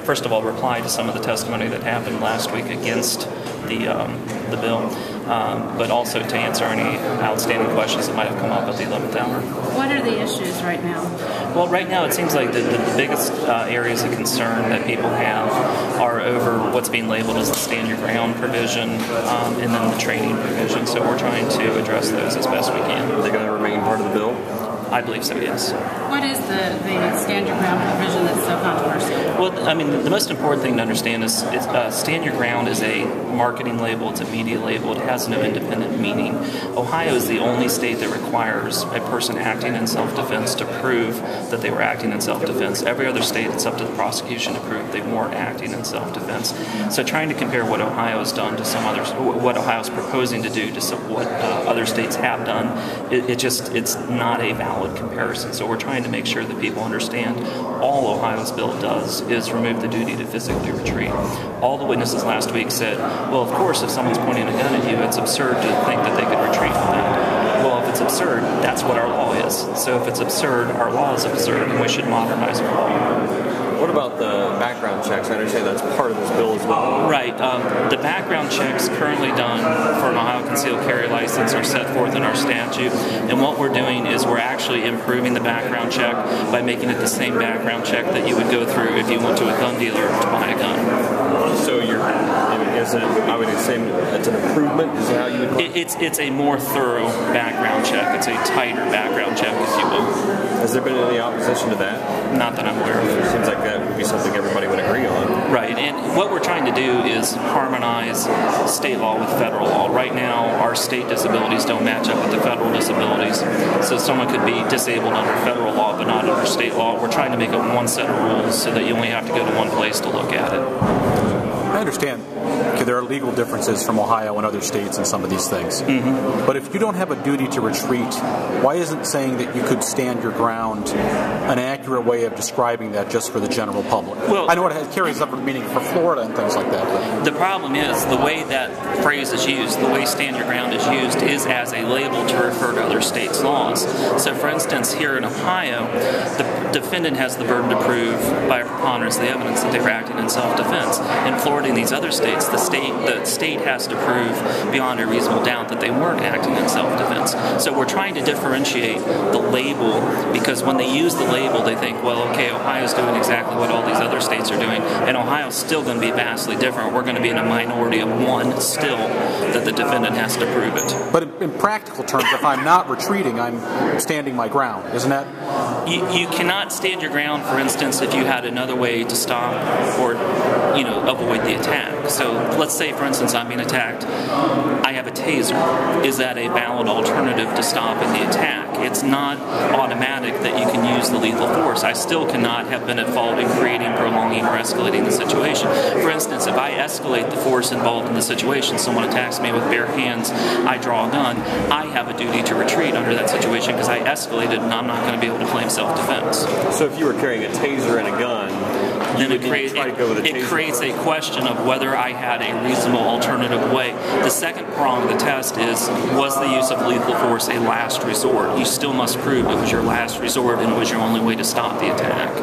first of all, reply to some of the testimony that happened last week against the bill, but also to answer any outstanding questions that might have come up at the 11th hour. What are the issues right now? Well, right now it seems like the biggest areas of concern that people have are over what's being labeled as the stand your ground provision and then the training provision. So we're trying to address those as best we can. Are they going to remain part of the bill? I believe so, yes. What is the stand your ground provision that's so controversial? Well, I mean, the most important thing to understand is stand your ground is a marketing label, it's a media label, it has no independent meaning. Ohio is the only state that requires a person acting in self-defense to prove that they were acting in self-defense. Every other state, it's up to the prosecution to prove they weren't acting in self-defense. So trying to compare what Ohio has done to some others, what Ohio is proposing to do to what other states have done, it's not a valid comparison. So we're trying to make sure that people understand all Ohio's bill does is remove the duty to physically retreat. All the witnesses last week said, well, of course, if someone's pointing a gun at you, it's absurd to think that they could retreat from that. Well, if it's absurd, that's what our law is. So if it's absurd, our law is absurd, and we should modernize our law. What about the background checks? I understand that's part of this bill as well. Right. The background checks currently done for an Ohio concealed carry license are set forth in our statute, and what we're doing is we're actually improving the background check by making it the same background check that you would go through if you went to a gun dealer to buy a gun. So I would say it's an improvement? Is that how you would It's a more thorough background check. It's a tighter background check, if you will. Has there been any opposition to that? Not that I'm aware of. It seems like that would be something everybody would agree on. Right, and what we're trying to do is harmonize state law with federal law. Right now, our state disabilities don't match up with the federal disabilities, so someone could be disabled under federal law but not under state law. We're trying to make it one set of rules so that you only have to go to one place to look at it. I understand there are legal differences from Ohio and other states in some of these things. Mm-hmm. But if you don't have a duty to retreat, why isn't saying that you could stand your ground an accurate way of describing that just for the general public? Well, I know it carries different meaning for Florida and things like that. But the problem is the way that phrase is used, the way stand your ground is used, is as a label to refer to other states' laws. So for instance, here in Ohio, the defendant has the burden to prove by a preponderance of the evidence that they were acting in self-defense. In Florida and these other states, the state has to prove beyond a reasonable doubt that they weren't acting in self-defense. So we're trying to differentiate the label, because when they use the label, they think, well, okay, Ohio's doing exactly what all these other states are doing, and Ohio's still going to be vastly different. We're going to be in a minority of one still that the defendant has to prove it. But in practical terms, if I'm not retreating, I'm standing my ground, isn't that? You cannot stand your ground, for instance, if you had another way to stop or avoid the attack. So let's say, for instance, I'm being attacked. I have a taser. Is that a valid alternative to stopping the attack? It's not automatic that you can use the lethal force. I still cannot have been at fault in creating, prolonging, or escalating the situation. For instance, if I escalate the force involved in the situation, someone attacks me with bare hands, I draw a gun, I have a duty to retreat under that situation because I escalated and I'm not going to be able to claim self-defense. So if you were carrying a taser and a gun, then it creates a question of whether I had a reasonable alternative way. The second prong of the test is, was the use of lethal force a last resort? You still must prove it was your last resort and it was your only way to stop the attack.